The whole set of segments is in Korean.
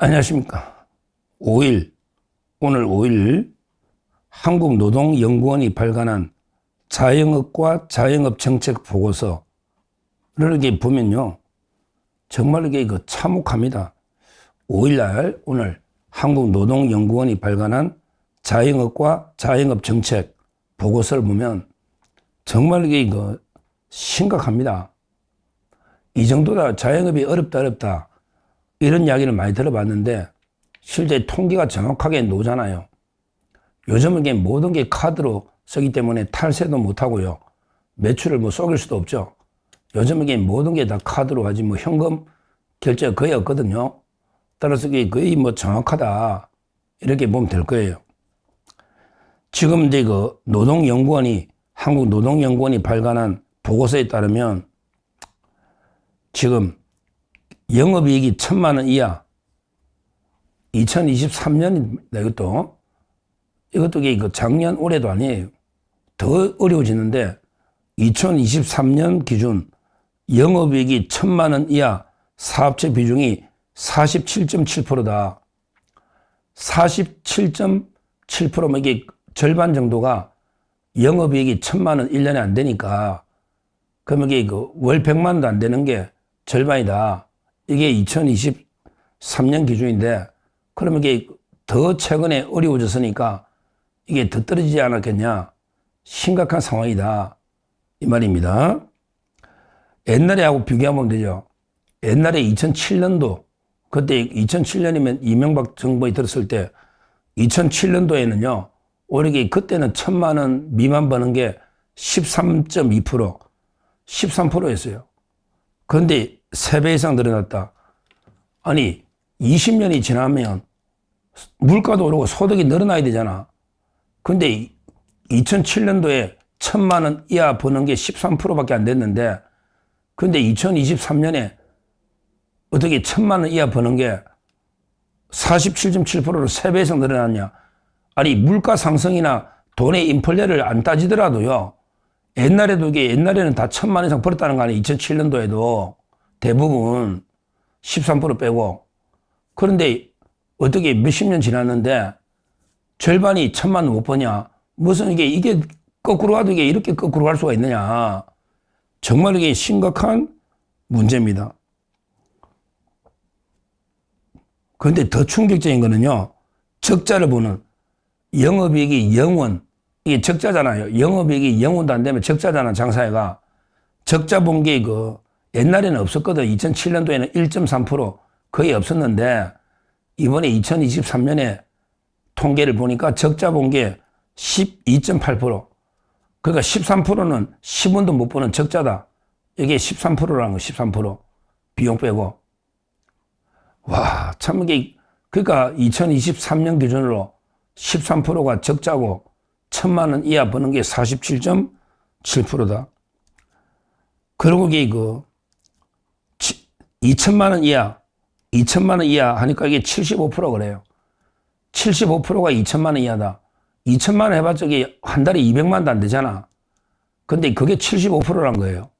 안녕하십니까. 오늘 5일 한국노동연구원이 발간한 자영업과 자영업 정책 보고서를 이렇게 보면요. 정말 이게 참혹합니다. 5일날 오늘 한국노동연구원이 발간한 자영업과 자영업 정책 보고서를 보면 정말 이게 심각합니다. 이 정도다 자영업이 어렵다 이런 이야기를 많이 들어봤는데 실제 통계가 정확하게 나오잖아요. 요즘은 이게 모든 게 카드로 쓰기 때문에 탈세도 못하고요. 매출을 속일 수도 없죠. 요즘은 이게 모든 게 다 카드로 하지 현금 결제가 거의 없거든요. 따라서 이게 거의 정확하다 이렇게 보면 될 거예요. 지금 이제 한국노동연구원이 발간한 보고서에 따르면 지금 영업이익이 1,000만 원 이하 2023년입니다. 이것도 작년 올해도 아니에요. 더 어려워지는데 2023년 기준 영업이익이 1,000만 원 이하 사업체 비중이 47.7%다. 47.7%면 이게 절반 정도가 영업이익이 1,000만 원 1년에 안 되니까 그러면 이게 월 100만 원도 안 되는 게 절반이다. 이게 2023년 기준인데 그러면 이게 더 최근에 어려워졌으니까 이게 더 떨어지지 않았겠냐. 심각한 상황이다. 이 말입니다. 옛날에 하고 비교하면 되죠. 옛날에 2007년도 그때 2007년이면 이명박 정부에 들었을 때 2007년도에는요. 오히려 그때는 1,000만 원 미만 버는 게 13.2% 13%였어요. 그런데 3배 이상 늘어났다. 아니 20년이 지나면 물가도 오르고 소득이 늘어나야 되잖아. 근데 2007년도에 1,000만 원 이하 버는 게 13%밖에 안 됐는데 근데 2023년에 어떻게 1,000만 원 이하 버는 게 47.7%로 3배 이상 늘어났냐. 아니 물가 상승이나 돈의 인플레를 안 따지더라도요. 옛날에는 다 1,000만 원 이상 벌었다는 거 아니에요. 2007년도에도 대부분 13% 빼고. 그런데 어떻게 몇십 년 지났는데 절반이 1,000만 원 못 버냐. 무슨 이게 거꾸로 가도 이게 이렇게 거꾸로 갈 수가 있느냐. 정말 이게 심각한 문제입니다. 그런데 더 충격적인 거는요. 적자를 보는 영업이익이 0원. 이게 적자잖아요. 영업이익이 0원도 안 되면 적자잖아, 장사회가. 적자 본 게 옛날에는 없었거든. 2007년도에는 1.3% 거의 없었는데 이번에 2023년에 통계를 보니까 적자 본 게 12.8%. 그러니까 13%는 10원도 못 버는 적자다. 이게 13%라는 거, 13%. 비용 빼고. 와, 참 이게, 그러니까 2023년 기준으로 13%가 적자고 1,000만 원 이하 버는 게 47.7%다. 그리고 이게 2,000만 원 이하 하니까 이게 75% 그래요. 75%가 2,000만 원 이하다. 2,000만 원 해봤자 이게 한 달에 200만 원도 안 되잖아. 근데 그게 75%란 거예요.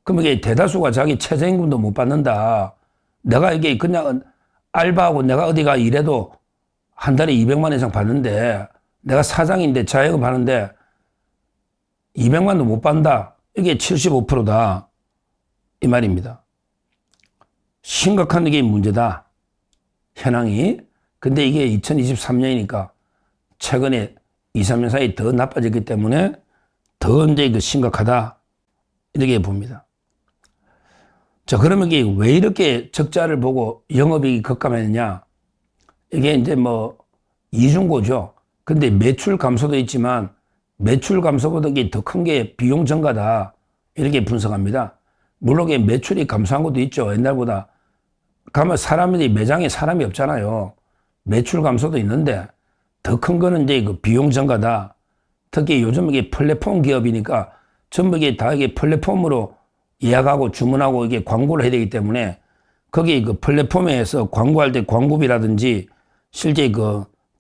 그럼 이게 대다수가 자기 최저임금도 못 받는다. 내가 이게 그냥 알바하고 내가 어디가 일해도 한 달에 200만 원 이상 받는데 내가 사장인데 자영업 하는데 200만 원도 못 받는다. 이게 75%다. 이 말입니다. 심각한 이게 문제다. 현황이. 근데 이게 2023년이니까 최근에 2, 3년 사이 더 나빠졌기 때문에 더 이제 심각하다. 이렇게 봅니다. 자, 그러면 이게 왜 이렇게 적자를 보고 영업이익이 급감했느냐? 이게 이제 이중고죠. 근데 매출 감소도 있지만 매출 감소보다 더 큰 게 비용 증가다. 이렇게 분석합니다. 물론 매출이 감소한 것도 있죠. 옛날보다. 가면 매장에 사람이 없잖아요. 매출 감소도 있는데 더 큰 거는 이제 비용 증가다. 특히 요즘 이게 플랫폼 기업이니까 전부 이게 다 플랫폼으로 예약하고 주문하고 이게 광고를 해야 되기 때문에 거기 플랫폼에서 광고할 때 광고비라든지 실제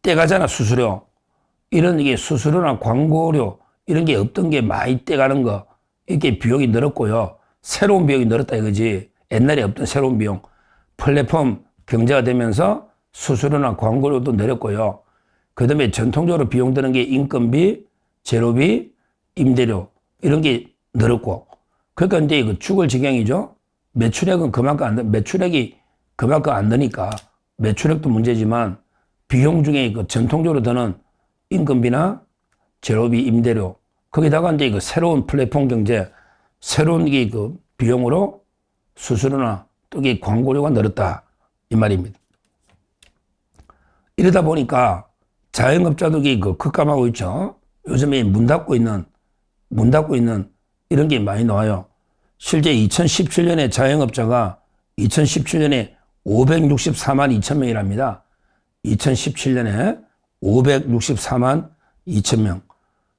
떼가잖아, 수수료. 이런 이게 수수료나 광고료 이런 게 없던 게 많이 떼가는 거. 이게 비용이 늘었고요. 새로운 비용이 늘었다 이거지. 옛날에 없던 새로운 비용. 플랫폼 경제가 되면서 수수료나 광고료도 내렸고요. 그 다음에 전통적으로 비용 드는 게 인건비, 재료비, 임대료 이런 게 늘었고 그러니까 이제 그 죽을 지경이죠. 매출액은 그만큼 매출액이 그만큼 안 드니까 매출액도 문제지만 비용 중에 그 전통적으로 드는 인건비나 재료비, 임대료 거기다가 이제 그 새로운 플랫폼 경제, 새로운 그 비용으로 수수료나 또 이게 광고료가 늘었다 이 말입니다. 이러다 보니까 자영업자들이 그 급감하고 있죠. 요즘에 문 닫고 있는 이런 게 많이 나와요. 실제 2017년에 자영업자가 2017년에 564만 2천 명이랍니다. 2017년에 564만 2천 명.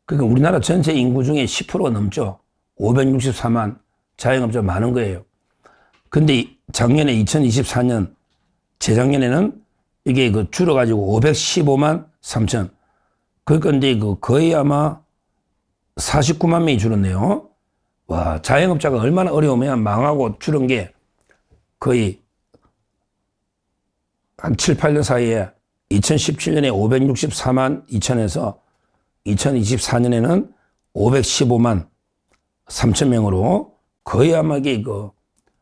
그러니까 우리나라 전체 인구 중에 10%가 넘죠. 564만 자영업자 많은 거예요. 근데 작년에 2024년, 재작년에는 이게 그 줄어가지고 515만 3천. 그러니까 이제 그 거의 아마 49만 명이 줄었네요. 와, 자영업자가 얼마나 어려우면 망하고 줄은 게 거의 한 7, 8년 사이에 2017년에 564만 2천에서 2024년에는 515만 3천 명으로 거의 아마 이게 그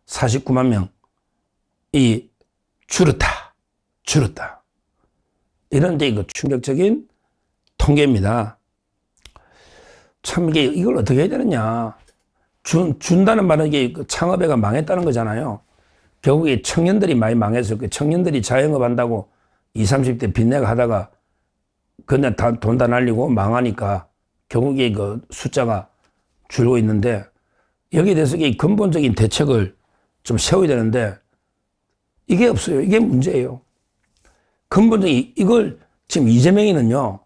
49만 명이 줄었다. 이런 데 그 충격적인 통계입니다. 참 이게 이걸 어떻게 해야 되느냐. 준다는 말은 이게 그 창업회가 망했다는 거잖아요. 결국에 청년들이 많이 망해서 그 청년들이 자영업 한다고 20, 30대 빚내가 하다가 그냥 돈 다 날리고 망하니까 결국에 그 숫자가 줄고 있는데 여기에 대해서 근본적인 대책을 좀 세워야 되는데 이게 없어요. 이게 문제예요. 근본적인 이걸 지금 이재명이는요.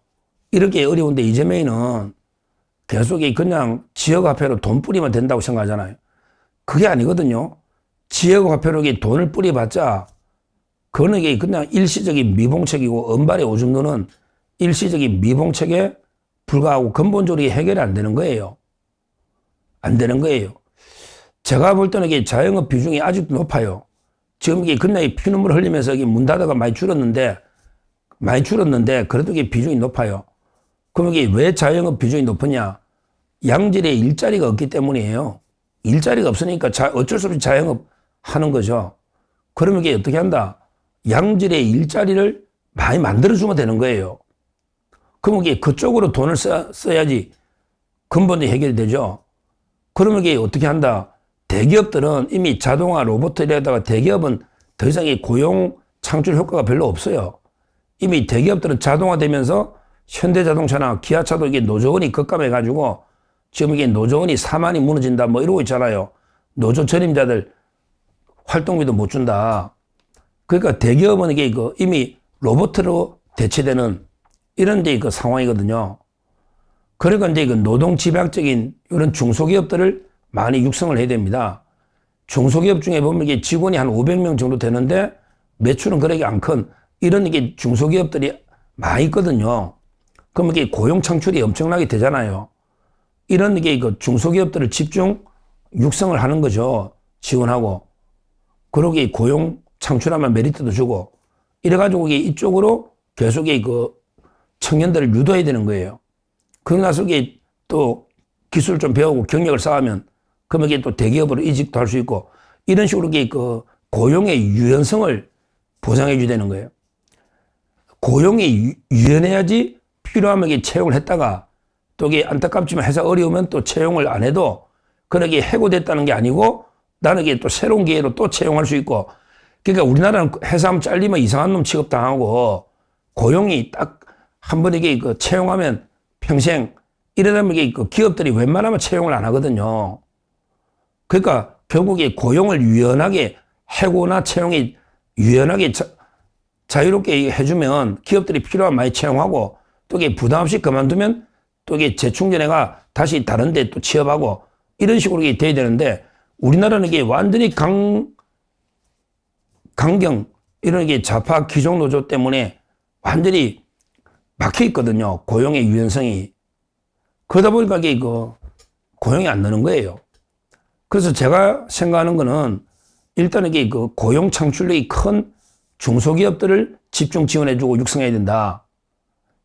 이렇게 어려운데 이재명이는 계속 그냥 지역화폐로 돈 뿌리면 된다고 생각하잖아요. 그게 아니거든요. 지역화폐로 돈을 뿌려봤자 그거는 그냥 일시적인 미봉책이고 은발의 오줌 누는 일시적인 미봉책에 불과하고 근본적으로 해결이 안 되는 거예요. 안 되는 거예요. 제가 볼 때는 자영업 비중이 아직도 높아요. 지금 그냥 피눈물 흘리면서 문 닫아가 많이 줄었는데 그래도 비중이 높아요. 그럼 왜 자영업 비중이 높으냐? 양질의 일자리가 없기 때문이에요. 일자리가 없으니까 어쩔 수 없이 자영업 하는 거죠. 그러면 어떻게 한다? 양질의 일자리를 많이 만들어주면 되는 거예요. 그러면 그쪽으로 돈을 써야지 근본이 해결이 되죠. 그러면 어떻게 한다? 대기업들은 이미 자동화 로봇 이러다가 대기업은 더 이상 고용 창출 효과가 별로 없어요. 이미 대기업들은 자동화되면서 현대자동차나 기아차도 노조원이 급감해가지고 지금 노조원이 사만이 무너진다 뭐 이러고 있잖아요. 노조 전임자들 활동비도 못 준다. 그러니까 대기업은 이미 로봇으로 대체되는 이런 데 상황이거든요. 그러니까 이제 노동 집약적인 이런 중소기업들을 많이 육성을 해야 됩니다. 중소기업 중에 보면 직원이 한 500명 정도 되는데 매출은 그렇게 안 큰 이런 중소기업들이 많이 있거든요. 그럼 고용 창출이 엄청나게 되잖아요. 이런 그 중소기업들을 집중 육성을 하는 거죠. 지원하고. 그러고 고용 창출하면 메리트도 주고 이래가지고 이쪽으로 계속 그 청년들을 유도해야 되는 거예요. 그러고 나서 또 기술 좀 배우고 경력을 쌓으면 그러면 또 대기업으로 이직도 할 수 있고 이런 식으로 그 고용의 유연성을 보장해 줘야 되는 거예요. 고용이 유연해야지 필요하면 채용을 했다가 또 안타깝지만 회사 어려우면 또 채용을 안 해도 그렇게 해고됐다는 게 아니고 나는 또 새로운 기회로 또 채용할 수 있고 그러니까 우리나라는 회사 한번 잘리면 이상한 놈 취급당하고 고용이 딱 한 번 그 채용하면 평생 이러다 보면 그 기업들이 웬만하면 채용을 안 하거든요. 그러니까 결국에 고용을 유연하게 해고나 채용이 유연하게 자유롭게 해주면 기업들이 필요한 많이 채용하고 또 부담 없이 그만두면 또 재충전해가 다시 다른 데 또 취업하고 이런 식으로 돼야 되는데 우리나라는 완전히 강경 이런 좌파 기종 노조 때문에 완전히 막혀 있거든요. 고용의 유연성이. 그러다 보니까 고용이 안 느는 거예요. 그래서 제가 생각하는 거는 일단 그 고용 창출력이 큰 중소기업들을 집중 지원해주고 육성해야 된다.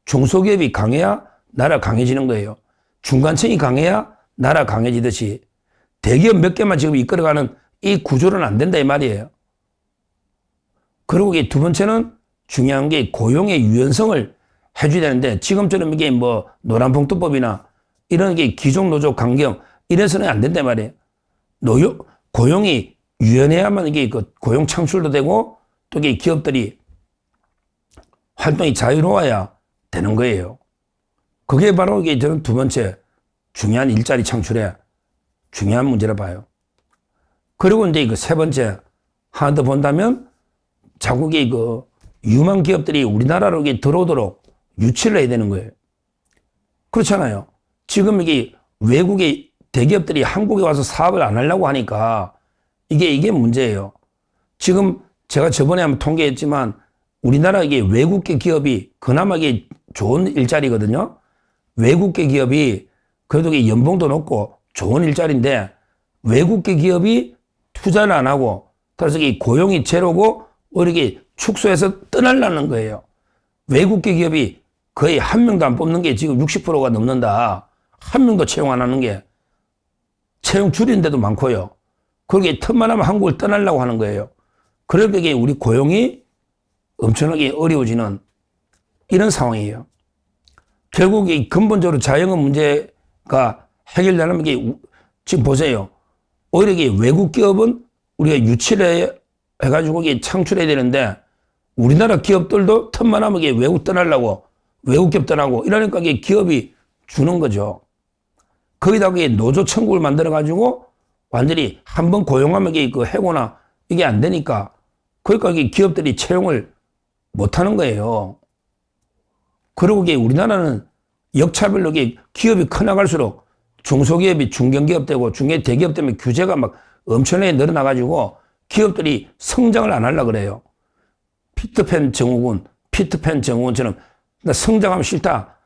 중소기업이 강해야 나라 강해지는 거예요. 중간층이 강해야 나라 강해지듯이 대기업 몇 개만 지금 이끌어가는 이 구조는 안 된다 이 말이에요. 그리고 두 번째는 중요한 게 고용의 유연성을 해줘야 되는데 지금처럼 이게 뭐 노란봉투법이나 이런 게 기존 노조 강경 이래서는 안 된다 말이에요. 고용이 유연해야만 이게 고용 창출도 되고 또 이게 기업들이 활동이 자유로워야 되는 거예요. 그게 바로 이게 저는 두 번째 중요한 일자리 창출에 중요한 문제라 봐요. 그리고 이제 세 번째 하나 더 본다면 자국의 유망 기업들이 우리나라로 들어오도록 유치를 해야 되는 거예요. 그렇잖아요. 지금 이게 외국의 대기업들이 한국에 와서 사업을 안 하려고 하니까 이게 문제예요. 지금 제가 저번에 한번 통계했지만 우리나라 이게 외국계 기업이 그나마 이게 좋은 일자리거든요. 외국계 기업이 그래도 이게 연봉도 높고 좋은 일자리인데 외국계 기업이 투자를 안 하고 따라서 이 고용이 제로고 이렇게 축소해서 떠나려는 거예요. 외국계 기업이 거의 한 명도 안 뽑는 게 지금 60%가 넘는다. 한 명도 채용 안 하는 게 채용 줄이는 데도 많고요. 그렇게 틈만 하면 한국을 떠나려고 하는 거예요. 그러니까 이게 우리 고용이 엄청나게 어려워지는 이런 상황이에요. 결국 이 근본적으로 자영업 문제가 해결되려면 이게 지금 보세요. 오히려 이게 외국 기업은 우리가 유치를 해가지고 이게 창출해야 되는데 우리나라 기업들도 틈만 하면 이게 외국 떠나려고 외국 기업 떠나고 이러니까 이게 기업이 주는 거죠. 거기다가 이게 노조 천국을 만들어가지고 완전히 한번 고용하면 이게 해고나 이게 안 되니까 그러니까 이게 기업들이 채용을 못 하는 거예요. 그리고 이게 우리나라는 역차별로 기업이 커나갈수록 중소기업이 중견기업 되고 중개 대기업 때문에 규제가 막 엄청나게 늘어나가지고 기업들이 성장을 안 하려고 그래요. 피터팬 증후군처럼 나 성장하면 싫다.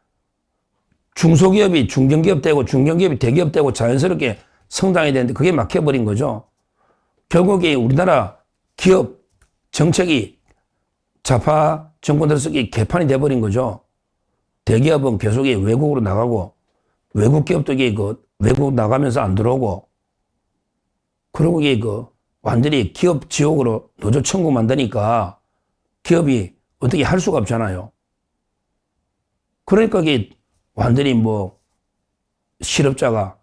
중소기업이 중견기업 되고 중견기업이 대기업 되고 자연스럽게 성장해야 되는데 그게 막혀버린 거죠. 결국에 우리나라 기업 정책이 좌파 정권 들어서 개판이 돼버린 거죠. 대기업은 계속 외국으로 나가고 외국 기업도 외국 나가면서 안 들어오고 그리고 완전히 기업 지옥으로 노조 천국 만드니까 기업이 어떻게 할 수가 없잖아요. 그러니까 완전히 실업자가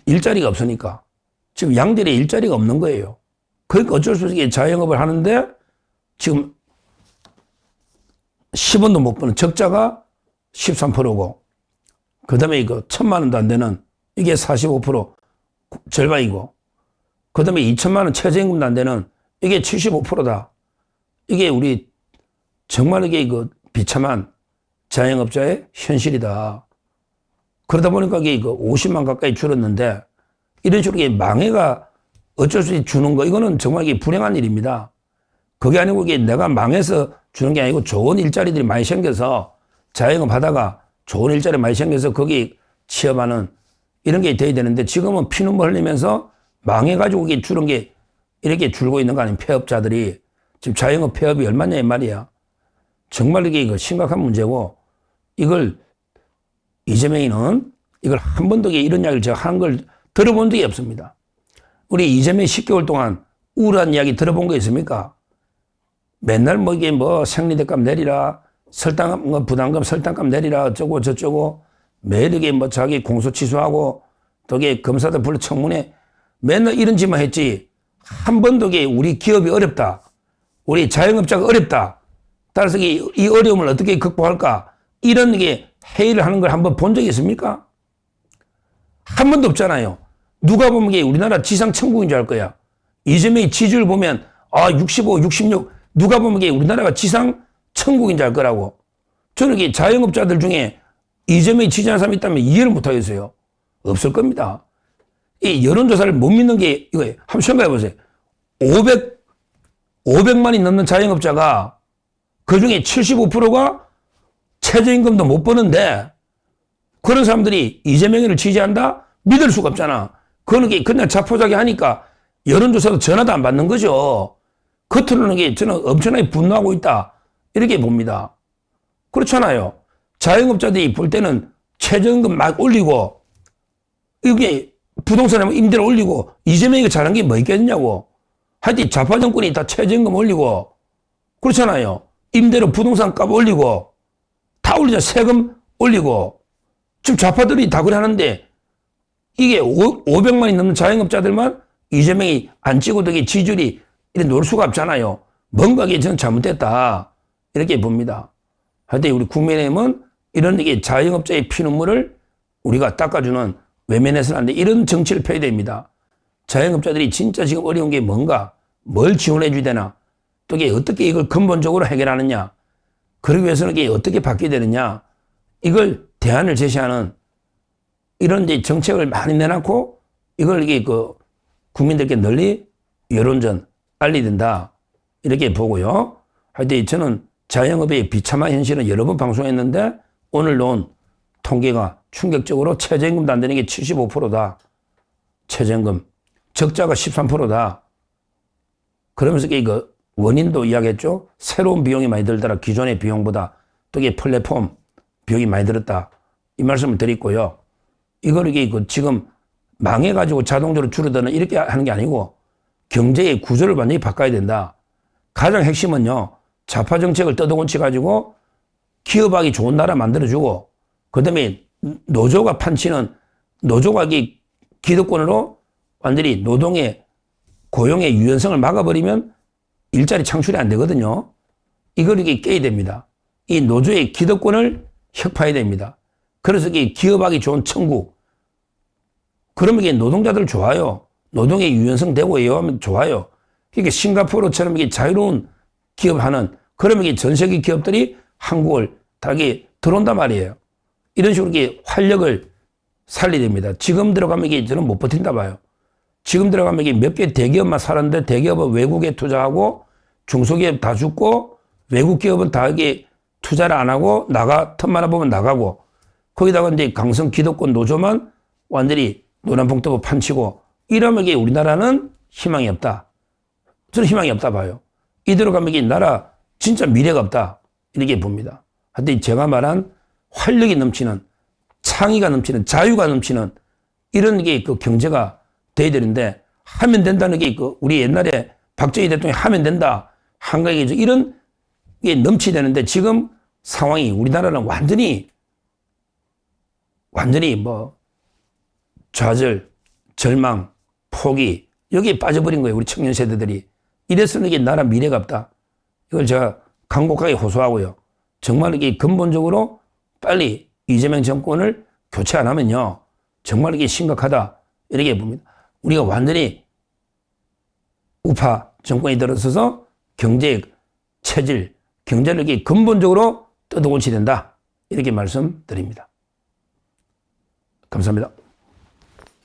일자리가 없으니까 지금 양질의 일자리가 없는 거예요. 그러니까 어쩔 수 없이 자영업을 하는데 지금 10원도 못 버는 적자가 13%고 그 다음에 1,000만 원도 안 되는 이게 45% 절반이고 그 다음에 2천만 원 최저임금도 안 되는 이게 75%다. 이게 우리 정말 이게 비참한 자영업자의 현실이다. 그러다 보니까 이게 50만 가까이 줄었는데 이런 식으로 망해가 어쩔 수 없이 주는 거 이거는 정말 이게 불행한 일입니다. 그게 아니고 이게 내가 망해서 주는 게 아니고 좋은 일자리들이 많이 생겨서 자영업 하다가 좋은 일자리 많이 생겨서 거기 취업하는 이런 게 돼야 되는데 지금은 피눈물 흘리면서 망해가지고 이게 주는 게 이렇게 줄고 있는 거 아니에요. 폐업자들이. 지금 자영업 폐업이 얼마냐 이 말이야. 정말 이게 심각한 문제고 이걸 이재명이는 이걸 한 번도 이런 이야기를 제가 하는 걸 들어본 적이 없습니다. 우리 이재명이 10개월 동안 우울한 이야기 들어본 거 있습니까? 맨날 이게 생리대값 내리라, 설탕, 부담금 설탕값 내리라, 어쩌고 저쩌고 매일 이게 자기 공소 취소하고 또 이게 검사들 불러 청문회 맨날 이런 짓만 했지 한 번도 이게 우리 기업이 어렵다. 우리 자영업자가 어렵다. 따라서 이 어려움을 어떻게 극복할까? 이런 게 회의를 하는 걸 한번 본 적이 있습니까? 한 번도 없잖아요. 누가 보면 이게 우리나라 지상 천국인 줄 알 거야. 이재명의 지지율 보면 65, 66 누가 보면 이게 우리나라가 지상 천국인 줄 알 거라고. 저는 이게 자영업자들 중에 이재명이 지지하는 사람이 있다면 이해를 못 하겠어요. 없을 겁니다. 이 여론조사를 못 믿는 게 이거예요. 한번 생각해 보세요. 500만이 넘는 자영업자가 그 중에 75%가 최저임금도 못 버는데 그런 사람들이 이재명이를 지지한다? 믿을 수가 없잖아. 그거는 그냥 자포자기 하니까 여론조사도 전화도 안 받는 거죠. 겉으로는 게 저는 엄청나게 분노하고 있다. 이렇게 봅니다. 그렇잖아요. 자영업자들이 볼 때는 최저임금 막 올리고, 이게 부동산에 임대료 올리고, 이재명이가 잘한 게 뭐 있겠냐고. 하여튼 좌파 정권이 다 최저임금 올리고, 그렇잖아요. 임대료 부동산 값 올리고, 다 올리자. 세금 올리고. 지금 좌파들이 다 그래 하는데, 이게 500만이 넘는 자영업자들만 이재명이 안 찍어도 이게 지지율이 이렇게 놀 수가 없잖아요. 뭔가 이게 저는 잘못됐다. 이렇게 봅니다. 하여튼 우리 국민의힘은 이런 이게 자영업자의 피눈물을 우리가 닦아주는 외면해서는 안 돼. 이런 정치를 펴야 됩니다. 자영업자들이 진짜 지금 어려운 게 뭔가, 뭘 지원해 줘야 되나, 또 이게 어떻게 이걸 근본적으로 해결하느냐, 그러기 위해서는 이게 어떻게 바뀌어야 되느냐, 이걸 대안을 제시하는 이런 이제 정책을 많이 내놓고 이걸 이게 그 국민들께 널리 여론전 알려야 된다. 이렇게 보고요. 하여튼 저는 자영업의 비참한 현실은 여러 번 방송했는데 오늘 나온 통계가 충격적으로 최저임금도 안 되는 게 75%다. 최저임금. 적자가 13%다. 그러면서 그 원인도 이야기했죠. 새로운 비용이 많이 들더라. 기존의 비용보다. 또 이게 플랫폼 비용이 많이 들었다. 이 말씀을 드리고요. 이걸 이게 지금 망해가지고 자동적으로 줄어드는 이렇게 하는 게 아니고 경제의 구조를 완전히 바꿔야 된다. 가장 핵심은요. 좌파 정책을 떠도곤치 가지고 기업하기 좋은 나라 만들어주고 그다음에 노조가 판치는 노조가 기득권으로 완전히 노동의 고용의 유연성을 막아버리면 일자리 창출이 안 되거든요. 이걸 이게 깨야 됩니다. 이 노조의 기득권을 혁파해야 됩니다. 그래서 이게 기업하기 좋은 천국. 그러면 이게 노동자들 좋아요. 노동의 유연성 되고 이하면 좋아요. 그러니까 싱가포르처럼 이게 자유로운 기업하는 그러면 이게 전 세계 기업들이 한국을 다 이게 들어온단 말이에요. 이런 식으로 이게 활력을 살려야 됩니다. 지금 들어가면 이게 저는 못 버틴다 봐요. 지금 들어가면 이게 몇 개 대기업만 살았는데 대기업은 외국에 투자하고 중소기업 다 죽고 외국 기업은 다 이게 투자를 안 하고 틈만 보면 나가고 거기다가 이제 강성 기득권 노조만 완전히 노란봉투부 판치고 이러면 이게 우리나라는 희망이 없다. 저는 희망이 없다 봐요. 이대로 가면 이게 나라 진짜 미래가 없다. 이렇게 봅니다. 하여튼 제가 말한 활력이 넘치는 창의가 넘치는 자유가 넘치는 이런 게 그 경제가 돼야 되는데 하면 된다는 게 우리 옛날에 박정희 대통령이 하면 된다. 한가하게 이런 게 넘치야 되는데 지금 상황이 우리나라는 완전히 뭐 좌절, 절망, 포기 여기에 빠져버린 거예요. 우리 청년 세대들이. 이래서는 이게 나라 미래가 없다. 이걸 제가 간곡하게 호소하고요. 정말 이게 근본적으로 빨리 이재명 정권을 교체 안 하면요. 정말 이게 심각하다. 이렇게 봅니다. 우리가 완전히 우파 정권이 들어서서 경제 체질, 경제를 이렇게 근본적으로 뜯어고쳐야 된다. 이렇게 말씀드립니다. 감사합니다.